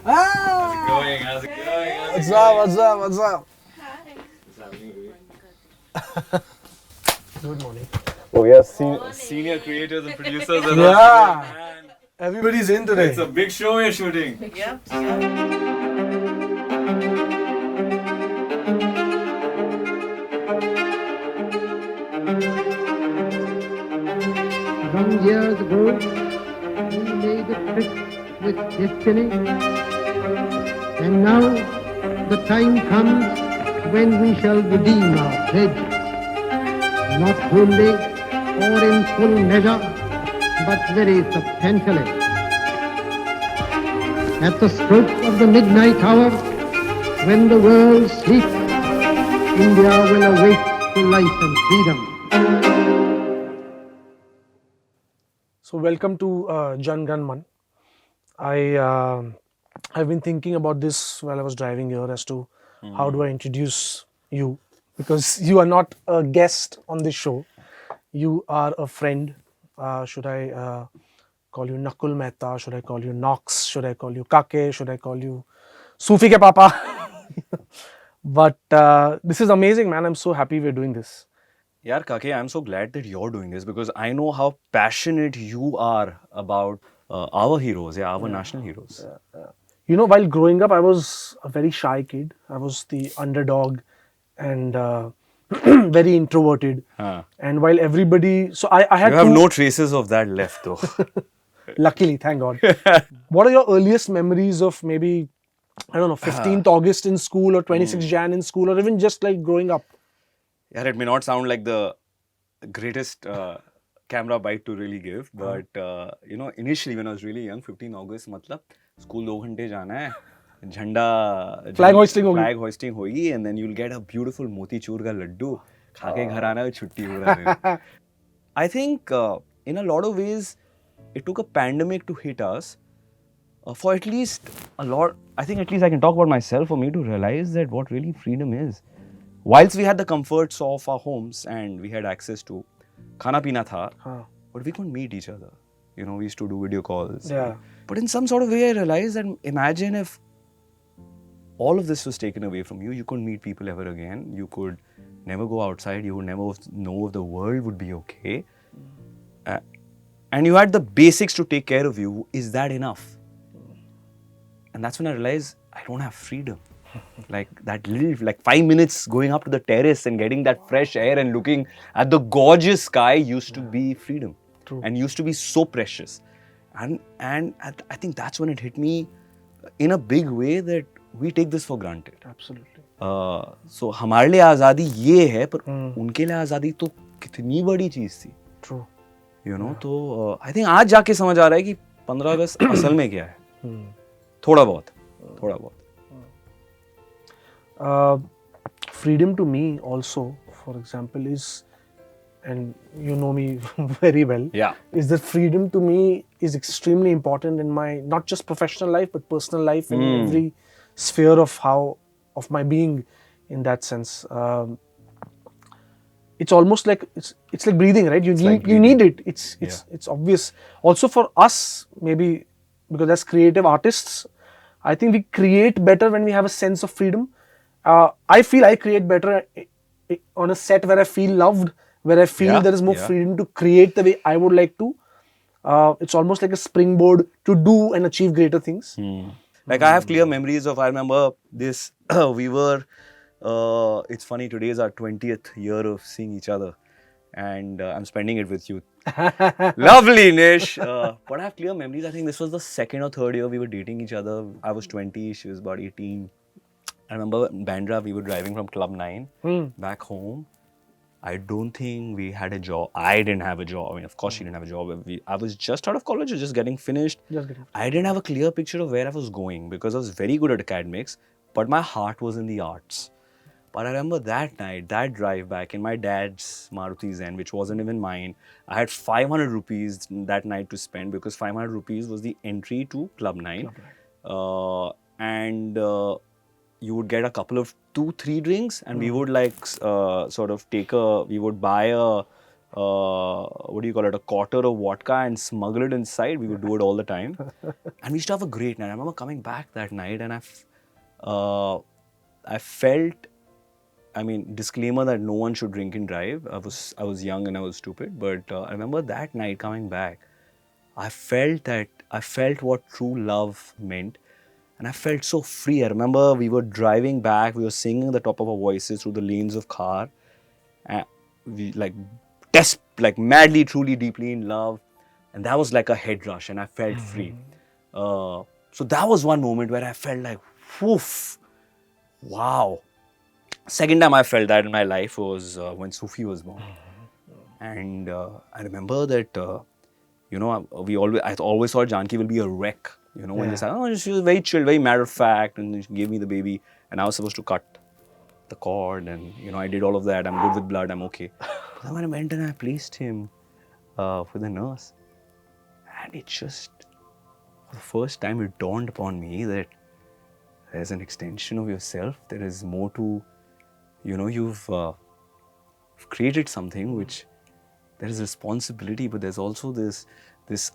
Ah! How's it going? What's up? What's up? What's up? Good morning. Oh, we have senior creators and producers. As Yeah. man. Everybody's in today. It's a big show we're shooting. Long years ago, we made a tryst with destiny, and now the time comes when we shall redeem our pledge, not wholly or in full measure, but very substantially. At the stroke of the midnight hour, when the world sleeps, India will awake to life and freedom. So welcome to Jan Gan Man. I've been thinking about this while I was driving here as to how do I introduce you, because you are not a guest on this show. You are a friend. Should I call you Nakuul Mehta? Should I call you Knox? Should I call you Kake? Should I call you Sufi ke Papa? But this is amazing, man. I'm so happy we're doing this. Yaar, Kake, I'm so glad that you're doing this because I know how passionate you are about our heroes, our national heroes. You know, while growing up, I was a very shy kid. I was the underdog and very introverted. Huh. And while everybody, so I had You have two, no traces of that left, though. luckily, thank God. What are your earliest memories of maybe, I don't know, 15th August in school or 26th Jan in school, or even just like growing up? Yeah, it may not sound like the greatest camera bite to really give, but you know, initially when I was really young, 15 August, matlab, school 2 घंटे जाना है, झंडा Flag hoisting होगी. flag hoisting होगी, and then you'll get a beautiful motichur का लड्डू, खा के घर आना है, छुट्टी पूरा दिन. I think in a lot of ways, it took a pandemic to hit us. For at least a lot, I think at least I can talk about myself, for me to realize that what really freedom is. Whilst we had the comforts of our homes and we had access to khana pina tha, but we couldn't meet each other. You know, we used to do video calls. Yeah. But in some sort of way, I realized that imagine if all of this was taken away from you, you couldn't meet people ever again. You could never go outside. You would never know if the world would be okay. And you had the basics to take care of you. Is that enough? And that's when I realized I don't have freedom. Like that little, like 5 minutes going up to the terrace and getting that fresh air and looking at the gorgeous sky used to be freedom. True. And used to be so precious. And I think that's when it hit me in a big way that we take this for granted. Absolutely. So हमारे लिए आज़ादी ये है, पर उनके लिए आज़ादी तो कितनी बड़ी चीज़ थी. True. You know, तो I think आज जाके समझ आ रहा है कि 15 अगस्त असल में क्या है. थोड़ा बहुत. Freedom to me also, for example, is, and you know me very well, Yeah. is that freedom to me is extremely important in my not just professional life but personal life and in every sphere of my being. In that sense, it's almost like it's like breathing, right? You need it. It's obvious. Also for us, maybe because as creative artists, I think we create better when we have a sense of freedom. I feel I create better on a set where I feel loved, where I feel there is more freedom to create the way I would like to. It's almost like a springboard to do and achieve greater things. Like I have clear memories of, I remember this, we were, it's funny, today is our 20th year of seeing each other and I'm spending it with you. Lovely, Nish. But I have clear memories. I think this was the second or third year we were dating each other. I was 20, she was about 18. I remember Bandra, we were driving from Club 9 back home. I don't think we had a job. I didn't have a job. I mean, of course, she didn't have a job. I was just out of college, just getting finished. I didn't have a clear picture of where I was going because I was very good at academics, but my heart was in the arts. But I remember that night, that drive back in my dad's Maruti Zen, which wasn't even mine. I had 500 rupees that night to spend because 500 rupees was the entry to Club 9. You would get a couple of 2-3 drinks and we would like we would buy a what do you call it, a quarter of vodka and smuggle it inside. We would do it all the time. And we used to have a great night. I remember coming back that night and I felt, I mean, disclaimer that no one should drink and drive. I was young and I was stupid. But I remember that night coming back, I felt what true love meant. And I felt so free. I remember we were driving back, we were singing at the top of our voices through the lanes of car. And we like madly, truly, deeply in love. And that was like a head rush and I felt free. So that was one moment where I felt like, woof, wow. Second time I felt that in my life was when Sufi was born. And I remember that, you know, I always thought Janki will be a wreck. You know, when they said, oh, she was very chill, very matter of fact, and she gave me the baby, and I was supposed to cut the cord, and, you know, I did all of that. I'm good with blood, I'm okay. But then when I went and I placed him with a nurse, and it just, for the first time, it dawned upon me that there's an extension of yourself. There is more to, you know, you've created something which, there is responsibility, but there's also this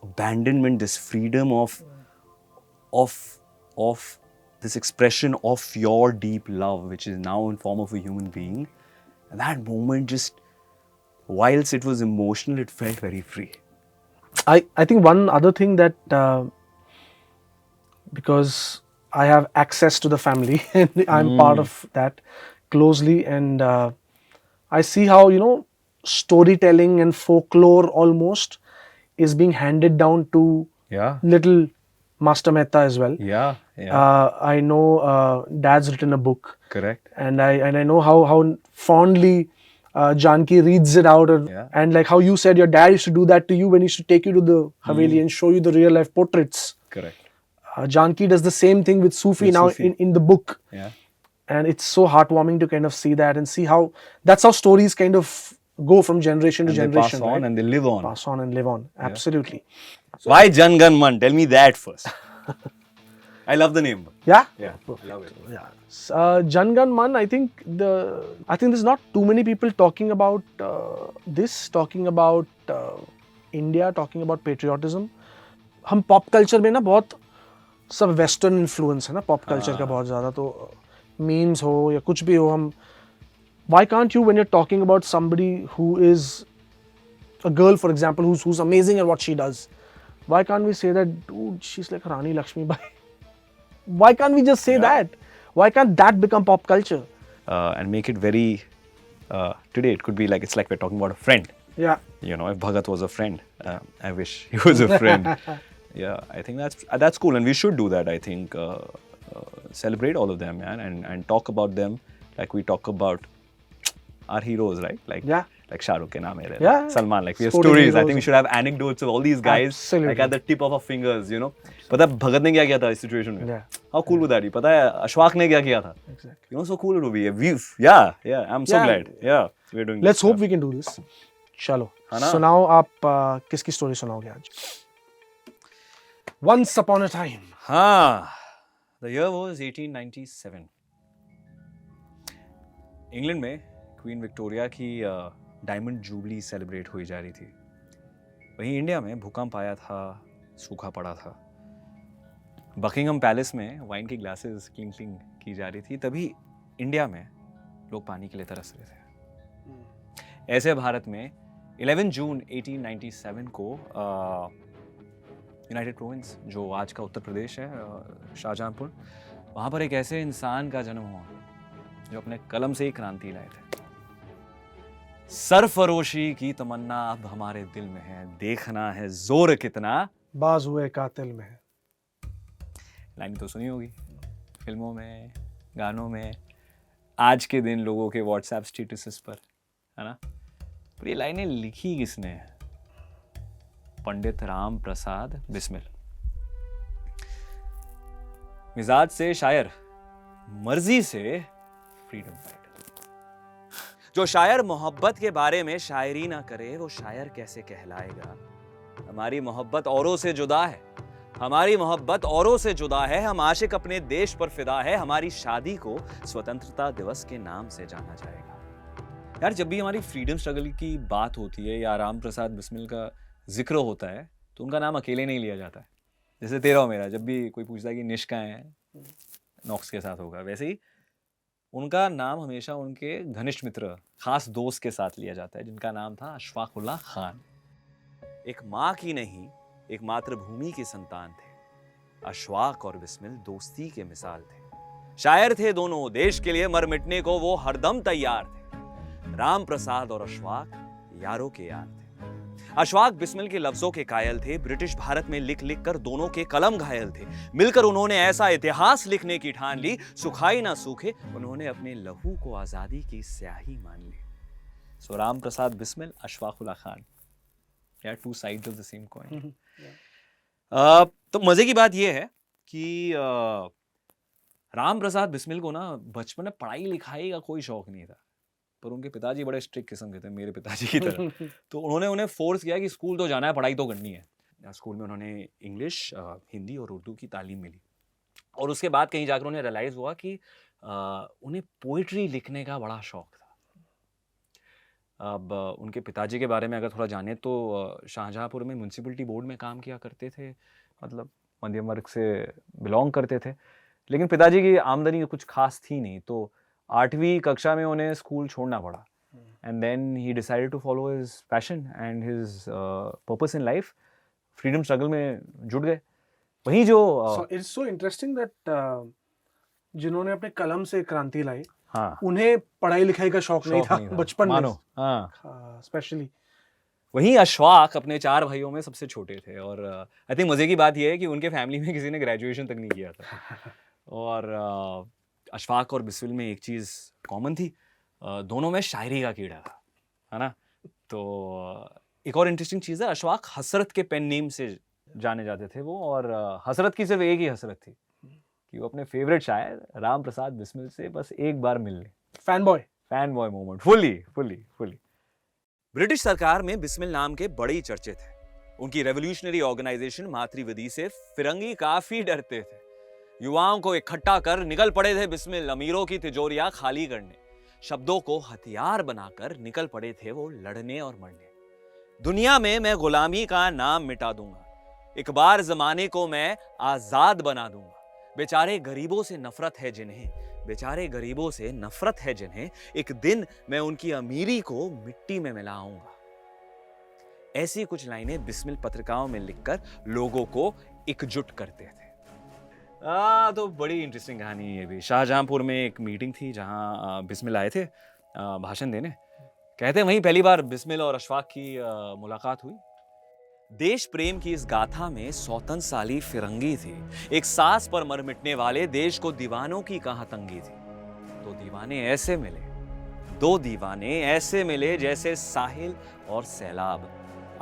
abandonment, this freedom of this expression of your deep love, which is now in form of a human being. And that moment just, whilst it was emotional, it felt very free. I think one other thing that, because I have access to the family and I'm part of that closely, and I see how, you know, storytelling and folklore almost is being handed down to little Master Mehta as well. I know Dad's written a book. Correct. And I know how fondly Janki reads it out, and like how you said your dad used to do that to you when he used to take you to the Haveli and show you the real life portraits. Correct. Janki does the same thing with Sufi now in the book. And it's so heartwarming to kind of see that and see how that's how stories kind of go from generation to generation. They pass on and they live on. Pass on and live on. Absolutely. So why Jan Gan Man? Tell me that first. I love the name. Yeah? Yeah. Love it. Yeah. Jan Gan Man, I think there's not too many people talking about this, talking about India, talking about patriotism. हम pop culture में ना बहुत सब western influence है ना pop culture का बहुत ज़्यादा, तो memes हो या कुछ भी हो, हम why can't you, when you're talking about somebody who is a girl, for example, who's amazing at what she does, why can't we say that, dude, she's like Rani Lakshmi Bai? Why can't we just say that? Why can't that become pop culture? And make it very, today it could be like, it's like we're talking about a friend. Yeah. You know, if Bhagat was a friend, I wish he was a friend. Yeah, I think that's cool, and we should do that. I think celebrate all of them, man, and talk about them like we talk about our heroes, right? Like Shah Rukh ke naam hai, Salman. Like we have stories. Heroes. I think we should have anecdotes of all these guys, absolutely, like at the tip of our fingers. You know, पता है Bhagat ने क्या किया था इस situation में? How cool would that be? पता है Ashfaq ने क्या किया था? Exactly. You know, so cool it would be. I'm so glad. Yeah, we're doing. Let's hope we can do this. चलो. So now आप किसकी story सुनाओगे आज? Once upon a time. The year was 1897. England में queen Victoria की diamond jubilee celebrate हुई जा रही थी. वहीं इंडिया में भूकंप आया था, सूखा पड़ा था. बकिंगम पैलेस में वाइन की ग्लासेस क्लिंकिंग की जा रही थी. तभी इंडिया में लोग पानी के लिए तरस रहे थे. ऐसे भारत में 11 जून 1897 को यूनाइटेड प्रोविंस, जो आज का उत्तर प्रदेश है, शाहजहांपुर, वहाँ पर एक ऐसे इंसान का जन्म हुआ जो अपने कलम से ही क्रांति लाए थे. सरफरोशी की तमन्ना अब हमारे दिल में है, देखना है जोर कितना बाजुए कातिल में है. लाइन तो सुनी होगी फिल्मों में, गानों में, आज के दिन लोगों के व्हाट्सएप स्टेटसेस पर, है ना? पर ये लाइनें लिखी किसने है? पंडित राम प्रसाद बिस्मिल. मिजाज से शायर, मर्जी से फ्रीडम फाइटर. जो शायर मोहब्बत के बारे में शायरी ना करे, वो शायर कैसे कहलाएगा? हमारी मोहब्बत औरों से जुदा है, हमारी मोहब्बत औरों से जुदा है. हम आशिक अपने देश पर फिदा है. हमारी शादी को स्वतंत्रता दिवस के नाम से जाना जाएगा. यार जब भी हमारी फ्रीडम स्ट्रगल की बात होती है या राम प्रसाद बिस्मिल का जिक्र होता है तो उनका नाम अकेले नहीं लिया जाता है। जैसे तेरा और मेरा जब भी कोई पूछता है कि निश कहाँ है, नॉक्स के साथ होगा, वैसे ही उनका नाम हमेशा उनके घनिष्ठ मित्र, खास दोस्त के साथ लिया जाता है, जिनका नाम था अशफाकुल्लाह खान। एक माँ की नहीं, एक मातृभूमि के संतान थे। अशफाक और बिस्मिल दोस्ती के मिसाल थे। शायर थे दोनों, देश के लिए मर मिटने को वो हरदम तैयार थे। राम प्रसाद और अशफाक यारों के यार थे। अशफाक बिस्मिल के लफ्जों के कायल थे। ब्रिटिश भारत में लिख लिख कर दोनों के कलम घायल थे। मिलकर उन्होंने ऐसा इतिहास लिखने की ठान ली, सुखाई ना सूखे उन्होंने अपने लहू को आजादी की स्याही मान ली। सो राम प्रसाद बिस्मिल, अशफाकुल्लाह खान, यार two sides of the same coin. तो मजे की बात यह है कि राम प्रसाद बिस्मिल को ना बचपन में पढ़ाई लिखाई का कोई शौक नहीं था, पर उनके पिताजी बड़े स्ट्रिक्ट किस्म के थे, मेरे पिताजी की तरह। तो उन्होंने उन्हें फोर्स किया कि स्कूल तो जाना है, पढ़ाई तो करनी है। स्कूल में उन्होंने इंग्लिश, हिंदी और उर्दू की तालीम मिली और उसके बाद कहीं जाकर उन्हें रियलाइज़ हुआ कि उन्हें पोइट्री लिखने का बड़ा शौक था। अब उनके पिताजी के बारे में अगर थोड़ा जाने तो शाहजहाँपुर में म्यूनसिपलिटी बोर्ड में काम किया करते थे, मतलब मध्यम वर्ग से बिलोंग करते थे, लेकिन पिताजी की आमदनी कुछ खास थी नहीं, तो 8वीं कक्षा में उन्हें स्कूल छोड़ना पड़ा। And then he decided to follow his passion and his purpose in life, freedom struggle में जुट गए। वहीं जो इट्स सो इंटरेस्टिंग दैट जिन्होंने अपने कलम से क्रांति लाई, हाँ, उन्हें पढ़ाई लिखाई का शौक नहीं था बचपन में, मानो, हाँ, स्पेशली। वहीं अशफाक अपने 4 भाइयों में सबसे छोटे थे और आई थिंक मजे की बात यह है कि उनके फैमिली में किसी ने ग्रेजुएशन तक नहीं किया था। और अशफाक और बिस्मिल में एक चीज़ कॉमन थी, दोनों में शायरी का कीड़ा था, है ना। तो एक और इंटरेस्टिंग चीज़ है, अशफाक हसरत के पेन नेम से जाने जाते थे वो, और हसरत की सिर्फ एक ही हसरत थी कि वो अपने फेवरेट शायर राम प्रसाद बिस्मिल से बस एक बार मिल लें। Fan boy moment, fully. British सरकार में बिस्मिल नाम के बड़े ही चर्चे थे। उनकी रेवोल्यूशनरी ऑर्गेनाइजेशन मातृविधि से फिरंगी काफी डरते थे। युवाओं को इकट्ठा कर निकल पड़े थे बिस्मिल अमीरों की तिजोरियां खाली करने। शब्दों को हथियार बनाकर निकल पड़े थे वो लड़ने और मरने। दुनिया में मैं गुलामी का नाम मिटा दूंगा, एक बार जमाने को मैं आजाद बना दूंगा। बेचारे गरीबों से नफरत है जिन्हें, एक दिन मैं उनकी अमीरी को मिट्टी में मिलाऊंगा। ऐसी कुछ लाइनें बिस्मिल पत्रिकाओं में लिखकर लोगों को एकजुट करते थे। तो बड़ी इंटरेस्टिंग कहानी है ये भी। शाहजहाँपुर में एक मीटिंग थी जहां बिस्मिल आए थे भाषण देने। कहते हैं वहीं पहली बार बिस्मिल और अशफाक की मुलाकात हुई। देश प्रेम की इस गाथा में सौतन साली फिरंगी थी। एक सांस पर मर मिटने वाले देश को दीवानों की कहां तंगी थी। दो दीवाने ऐसे मिले जैसे साहिल और सैलाब।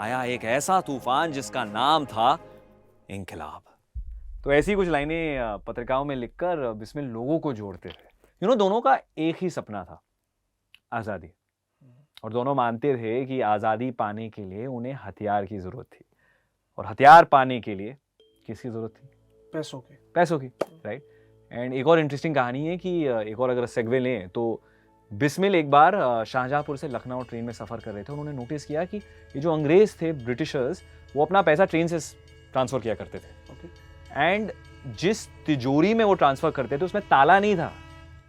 आया एक ऐसा तूफान जिसका नाम था इंकलाब। तो ऐसी कुछ लाइनें पत्रिकाओं में लिखकर बिस्मिल लोगों को जोड़ते थे। दोनों का एक ही सपना था, आज़ादी। और दोनों मानते थे कि आज़ादी पाने के लिए उन्हें हथियार की ज़रूरत थी, और हथियार पाने के लिए किसकी ज़रूरत थी? पैसों की, राइट। एंड एक और इंटरेस्टिंग कहानी है कि एक और अगर सेगवे लें तो बिस्मिल एक बार शाहजहाँपुर से लखनऊ ट्रेन में सफ़र कर रहे थे। उन्होंने नोटिस किया कि ये जो अंग्रेज़ थे, ब्रिटिशर्स, वो अपना पैसा ट्रेन से ट्रांसफ़र किया करते थे। एंड जिस तिजोरी में वो ट्रांसफ़र करते थे उसमें ताला नहीं था।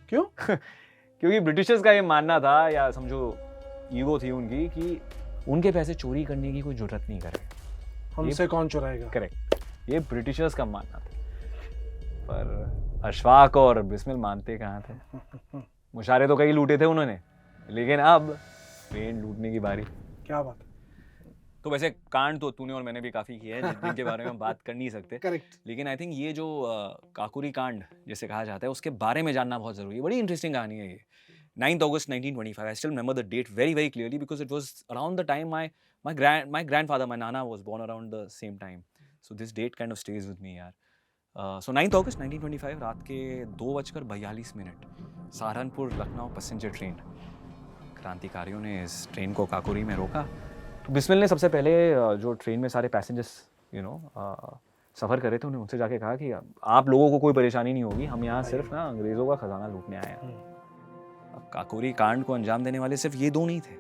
क्यों? क्योंकि ब्रिटिशर्स का ये मानना था, या समझो ईगो थी उनकी, कि उनके पैसे चोरी करने की कोई जरूरत नहीं करेगा, हमसे कौन चुराएगा। करेक्ट, ये ब्रिटिशर्स का मानना था। पर अशफाक और बिस्मिल मानते कहाँ थे। मुशारे तो कई लूटे थे उन्होंने, लेकिन अब ट्रेन लूटने की बारी। क्या बात। तो वैसे कांड तो तूने और मैंने भी काफ़ी किए हैं जिनके बारे में हम बात कर नहीं सकते। करेक्ट। लेकिन आई थिंक ये जो काकुरी कांड जैसे कहा जाता है, उसके बारे में जानना बहुत ज़रूरी है। बड़ी इंटरेस्टिंग कहानी है ये। 9th August 1925. I still remember the date very, very clearly because it was around the time my grandfather, my nana, was born around the same time. So this date kind of stays with me, यार. So 9th August 1925 रात के 2:42 Saharanpur Lucknow passenger train. क्रांतिकारियों ने इस train को काकुरी में रोका। तो बिस्मिल ने सबसे पहले जो ट्रेन में सारे पैसेंजर्स सफ़र कर रहे थे, उन्हें उनसे जाके कहा कि आप लोगों को कोई परेशानी नहीं होगी, हम यहाँ सिर्फ ना अंग्रेज़ों का खजाना लूटने आए हैं। अब काकोरी कांड को अंजाम देने वाले सिर्फ ये दो नहीं थे,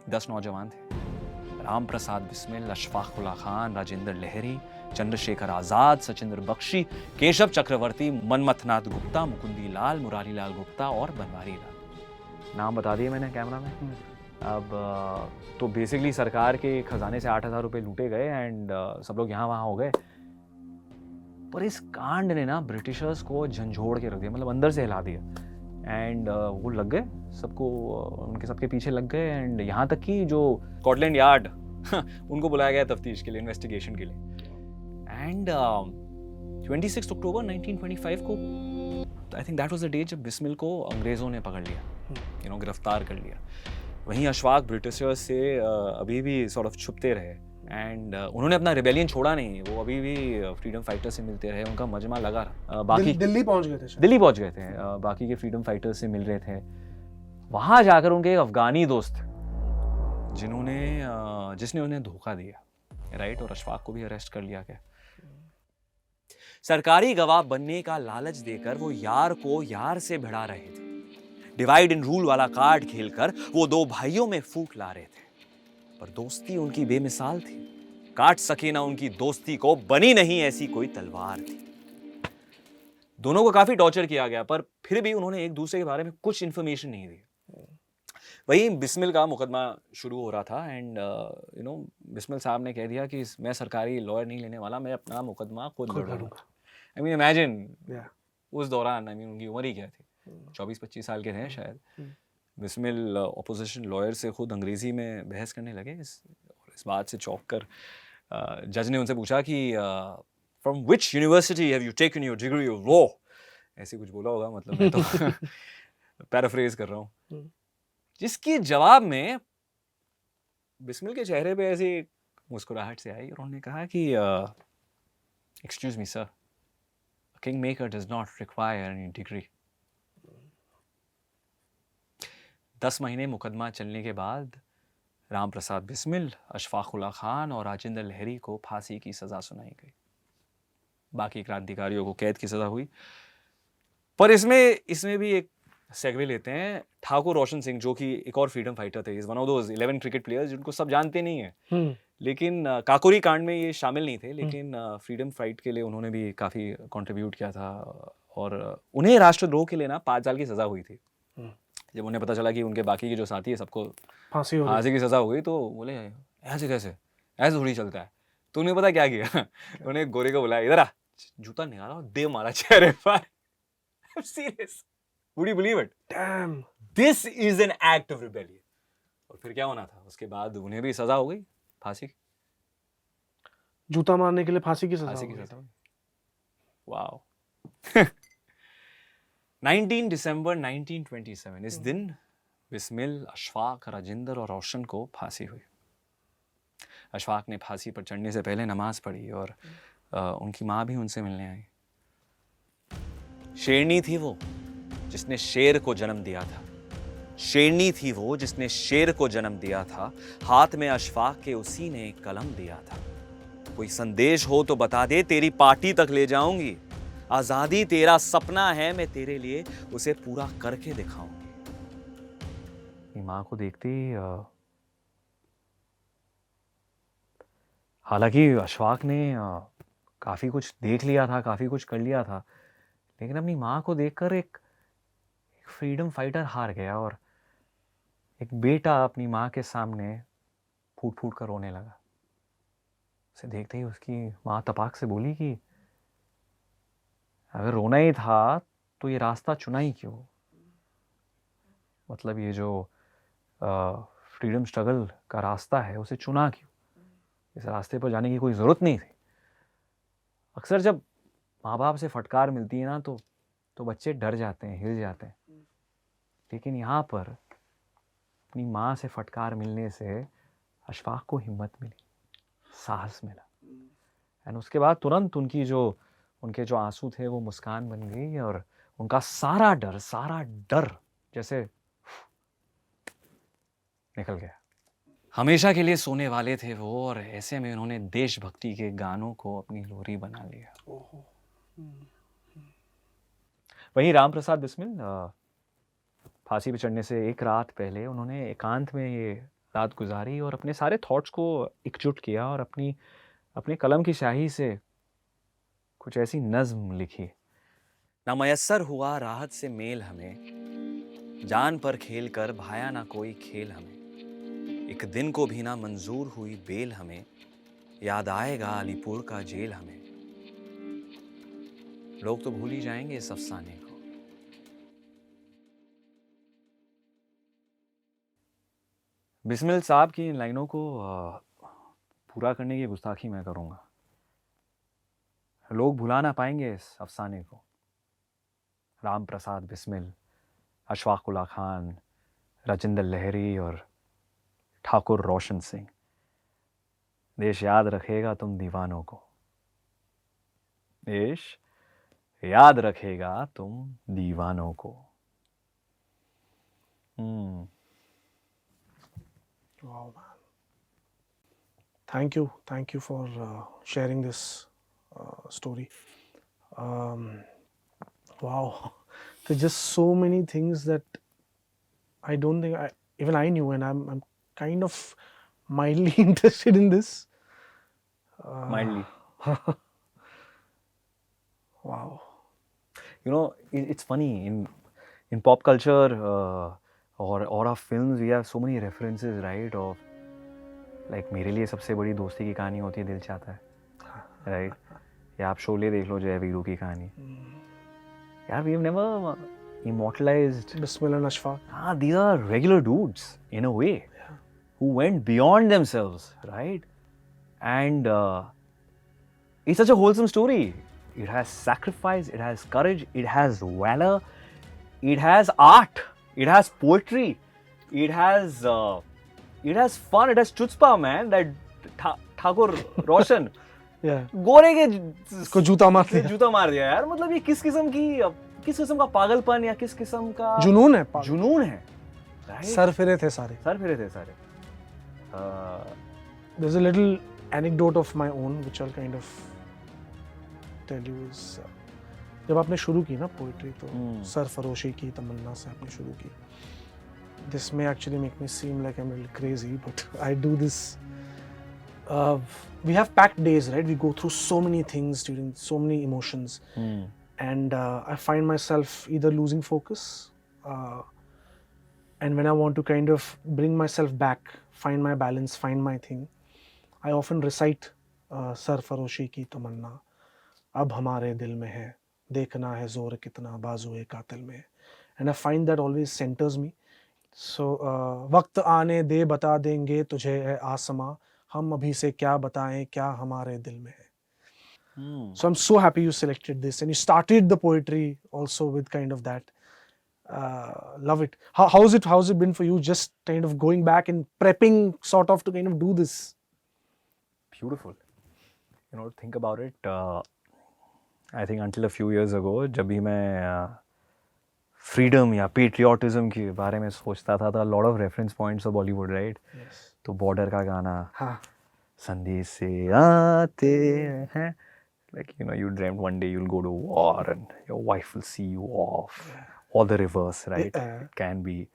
10 नौजवान थे। राम प्रसाद बिस्मिल, अशफाकुल्लाह खान, राजेंद्र लहरी, चंद्रशेखर आजाद, सचिंद्र बख्शी, केशव चक्रवर्ती, मनमथनाथ गुप्ता, मुकुंदी लाल, मुरारी लाल गुप्ता और बनवारी लाल। नाम बता दिए मैंने कैमरा में। अब तो बेसिकली सरकार के खजाने से 8,000 रुपए लूटे गए एंड सब लोग यहाँ वहाँ हो गए। पर इस कांड ने ना ब्रिटिशर्स को झंझोड़ के रख दिया, मतलब अंदर से हिला दिया एंड वो लग गए सबको, उनके सबके पीछे लग गए एंड यहाँ तक कि जो स्कॉटलैंड यार्ड उनको बुलाया गया तफ्तीश के लिए, इन्वेस्टिगेशन के लिए। एंड 26 अक्टूबर 1925 को I think that was the day जब बिस्मिल को अंग्रेज़ों ने पकड़ लिया, गिरफ्तार कर लिया। वहीं अशफाक ब्रिटिशर्स से अभी भी सॉर्ट ऑफ छुपते रहे एंड उन्होंने अपना रिबेलियन छोड़ा नहीं, वो अभी भी फ्रीडम फाइटर से मिलते रहे, उनका मजमा लगा रहा। बाकी दिल्ली पहुंच गए थे बाकी के फ्रीडम फाइटर्स से मिल रहे थे। वहां जाकर उनके एक अफगानी दोस्त जिसने उन्हें धोखा दिया, राइट, और अशफाक को भी अरेस्ट कर लिया गया। सरकारी गवाह बनने का लालच देकर वो यार को यार से भिड़ा रहे थे। डिवाइड एंड रूल वाला कार्ड खेलकर वो दो भाइयों में फूट ला रहे थे, पर दोस्ती उनकी बेमिसाल थी। काट सके ना उनकी दोस्ती को, बनी नहीं ऐसी कोई तलवार थी। दोनों को काफी टॉर्चर किया गया, पर फिर भी उन्होंने एक दूसरे के बारे में कुछ इंफॉर्मेशन नहीं दी। वही बिस्मिल का मुकदमा शुरू हो रहा था एंड बिस्मिल साहब ने कह दिया कि मैं सरकारी लॉयर नहीं लेने वाला, मैं अपना मुकदमा खुद लड़ूंगा। आई मीन इमेजिन उस दौरान उनकी उम्र ही क्या थी, 24-25 साल के थे शायद। बिस्मिल ऑपोजिशन लॉयर से खुद अंग्रेजी में बहस करने लगे। इस बात से चौंक कर जज ने उनसे पूछा कि from which university have you taken your degree of law, ऐसे कुछ बोला होगा, मतलब मैं तो पैराफ्रेज कर रहा हूँ। जिसकी जवाब में बिस्मिल के चेहरे पे ऐसी मुस्कुराहट से आई और उन्होंने कहा कि excuse me sir, king maker does not require any degree. 10 महीने मुकदमा चलने के बाद राम प्रसाद बिस्मिल, अशफाकुल्लाह खान और राजेंद्र लहरी को फांसी की सजा सुनाई गई। बाकी क्रांतिकारियों को कैद की सजा हुई। पर इसमें भी एक सेगवे लेते हैं। ठाकुर रोशन सिंह, जो कि एक और फ्रीडम फाइटर थे, is one of those 11 cricket players जिनको सब जानते नहीं है, लेकिन काकोरी कांड में ये शामिल नहीं थे, लेकिन फ्रीडम फाइट के लिए उन्होंने भी काफी कंट्रीब्यूट किया था और उन्हें राष्ट्रद्रोह के लिए ना 5 साल की सजा हुई थी। जब उन्हें पता चला कि उनके बाकी के जो साथी है सबको फांसी की सजा हो गई, तो बोले ऐसे कैसे, ऐसे थोड़ी चलता है। तो उन्हें पता क्या किया, उन्हें गोरे को बुलाया, इधर आ, जूता निकाला और दे मारा चेहरे पर। Serious, would you believe it? Damn. This is an act of rebellion. और फिर क्या होना था, उसके बाद उन्हें भी सजा हो गई, फांसी। जूता मारने के लिए फांसी की सजा। वाओ। 19 दिसंबर 1927 इस दिन बिस्मिल, अशफाक, राजेंद्र और रोशन को फांसी हुई। अशफाक ने फांसी पर चढ़ने से पहले नमाज पढ़ी और उनकी माँ भी उनसे मिलने आई। शेरनी थी वो जिसने शेर को जन्म दिया था, शेरनी थी वो जिसने शेर को जन्म दिया था। हाथ में अशफाक के उसी ने एक कलम दिया था। कोई संदेश हो तो बता दे, तेरी पार्टी तक ले जाऊंगी। आजादी तेरा सपना है, मैं तेरे लिए उसे पूरा करके दिखाऊंगी। माँ को देखते ही हालांकि अशफाक ने काफी कुछ देख लिया था, काफी कुछ कर लिया था, लेकिन अपनी माँ को देखकर एक फ्रीडम फाइटर हार गया और एक बेटा अपनी माँ के सामने फूट फूट कर रोने लगा। उसे देखते ही उसकी माँ तपाक से बोली कि अगर रोना ही था तो ये रास्ता चुना ही क्यों? मतलब ये जो फ्रीडम स्ट्रगल का रास्ता है उसे चुना क्यों? इस रास्ते पर जाने की कोई ज़रूरत नहीं थी। अक्सर जब माँ बाप से फटकार मिलती है ना तो बच्चे डर जाते हैं, हिल जाते हैं, लेकिन यहाँ पर अपनी माँ से फटकार मिलने से अशफाक को हिम्मत मिली, साहस मिला एंड उसके बाद तुरंत उनके जो आंसू थे वो मुस्कान बन गई और उनका सारा डर जैसे निकल गया। हमेशा के लिए सोने वाले थे वो और ऐसे में उन्होंने देशभक्ति के गानों को अपनी लोरी बना लिया। वहीं राम प्रसाद बिस्मिल फांसी पे चढ़ने से एक रात पहले उन्होंने एकांत में ये रात गुजारी और अपने सारे थॉट्स को एकजुट किया और अपने कलम की स्याही से कुछ ऐसी नज्म लिखी। ना मयस्सर हुआ राहत से मेल हमें, जान पर खेल कर भाया ना कोई खेल हमें, एक दिन को भी ना मंजूर हुई बेल हमें, याद आएगा अलीपुर का जेल हमें। लोग तो भूल ही जाएंगे इस अफसाने को। बिस्मिल साहब की इन लाइनों को पूरा करने की गुस्ताखी मैं करूँगा। लोग भुला ना पाएंगे इस अफसाने को। राम प्रसाद बिस्मिल, अशफाकुल्ला खान, राजेंद्र लहरी और ठाकुर रोशन सिंह। देश याद रखेगा तुम दीवानों को, देश याद रखेगा तुम दीवानों को। Wow, man. Thank you for sharing this story. Wow, there's just so many things that I don't think even I knew, and I'm kind of mildly interested in this. Mildly. Wow. You know, it's funny in pop culture or our films, we have so many references, right? Of like मेरे लिए सबसे बड़ी दोस्ती की कहानी होती है दिल चाहता है, right? या आप शोले देख लो जय वीरू की कहानी। यार, we've never immortalized Bismil and Ashfaq. These are regular dudes in a way, who went beyond themselves, right? And it's such a wholesome story. It has sacrifice, it has courage, it has valor, it has art, it has poetry, it has fun, it has chutzpah, man. That Thakur Roshan Yeah. गोरे के इसको जूता मार दिया। जूता मार दिया यार। मतलब ये किस किस्म का पागलपन या किस किस्म का जुनून है, जुनून है, right? सर फिरे थे सारे। There's a little anecdote of my own which I'll kind of tell you is जब आपने शुरू की ना पोइट्री तो सरफरोशी की तमन्ना से आपने शुरू की। This may actually make me seem like I'm a little crazy, but I do this. We have packed days, right? We go through so many things during so many emotions, and I find myself either losing focus, and when I want to kind of bring myself back, find my balance, find my thing, I often recite सरफरोशी की तमन्ना अब हमारे दिल में है, देखना है जोर कितना बाजुए कातिल में, and I find that always centers me. So वक्त आने दे बता देंगे तुझे है आसमां, हम अभी से क्या बताएं क्या हमारे दिल में है. So I'm so happy you selected this and you started the poetry also with kind of that. Love it. How's it been for you, just kind of going back and prepping sort of to kind of do this? Beautiful. You know, think about it. I think until a few years ago, जब भी मैं freedom या patriotism के बारे में सोचता था, a lot of reference points of Bollywood, right? Yes. तो border का गाना, संदेश से आते हैं, like, you know, you dreamt one day you'll go to war and your wife will see you off, or the reverse, right? It can be.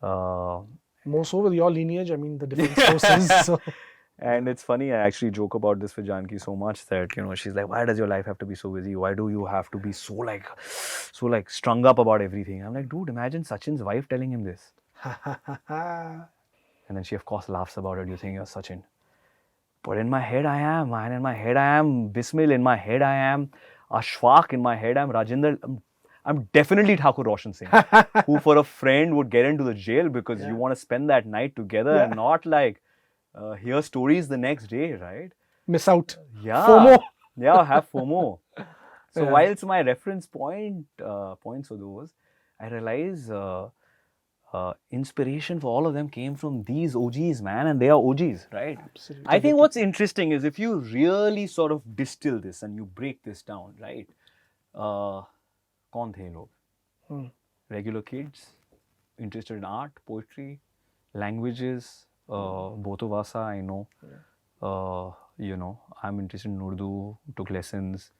More so with your lineage, I mean the defense forces. So. And it's funny, I actually joke about this with Janki so much that, you know, she's like, why does your life have to be so busy? Why do you have to be so like strung up about everything? I'm like, dude, imagine Sachin's wife telling him this. And then she, of course, laughs about it. You think you're Sachin. But in my head, I am, man. In my head, I am Bismil. In my head, I am Ashfaq. In my head, I'm Rajendra. I'm definitely Thakur Roshan Singh, who for a friend would get into the jail because you want to spend that night together and not like hear stories the next day, right? Miss out. Yeah. FOMO. Yeah, have FOMO. So whilst my reference points for those, I realize inspiration for all of them came from these OGs, man, and they are OGs, right? Absolutely. I think what's interesting is if you really sort of distill this and you break this down, right? कौन थे लोग? Regular kids, interested in art, poetry, languages, both of us are, I know. You know, I'm interested in Urdu, took lessons.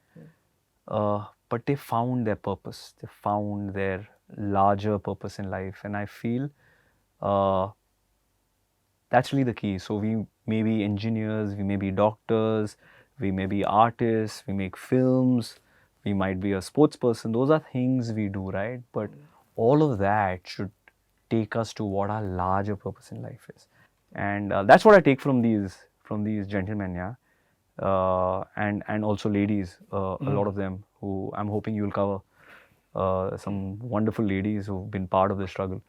But they found their purpose. They found their larger purpose in life, and I feel that's really the key. So we may be engineers, we may be doctors, we may be artists, we make films, we might be a sports person. Those are things we do, right? But all of that should take us to what our larger purpose in life is, and that's what I take from these gentlemen, yeah, and also ladies, a lot of them who I'm hoping you'll cover. Some wonderful ladies who've been part of the struggle.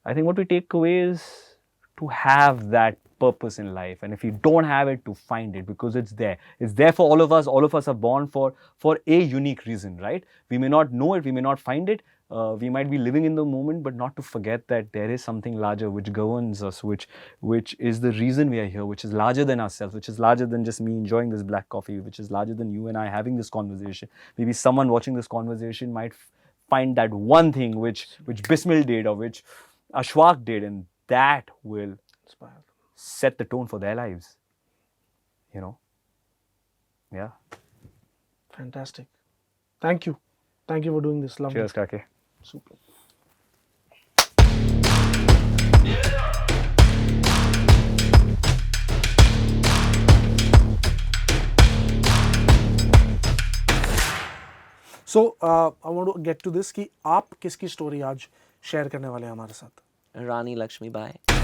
I think what we take away is to have that purpose in life, and if you don't have it, to find it, because it's there. It's there for all of us. All of us are born for a unique reason, right? We may not know it, we may not find it. We might be living in the moment, but not to forget that there is something larger which governs us, which is the reason we are here, which is larger than ourselves, which is larger than just me enjoying this black coffee, which is larger than you and I having this conversation. Maybe someone watching this conversation might find that one thing which Bismil did, or which Ashfaq did, and that will set the tone for their lives. You know? Yeah. Fantastic. Thank you. Thank you for doing this. Lovely. Cheers, Kake. Super. So, I want to get to this कि आप किसकी story आज share करने वाले हैं हमारे साथ? Rani Lakshmi Bai.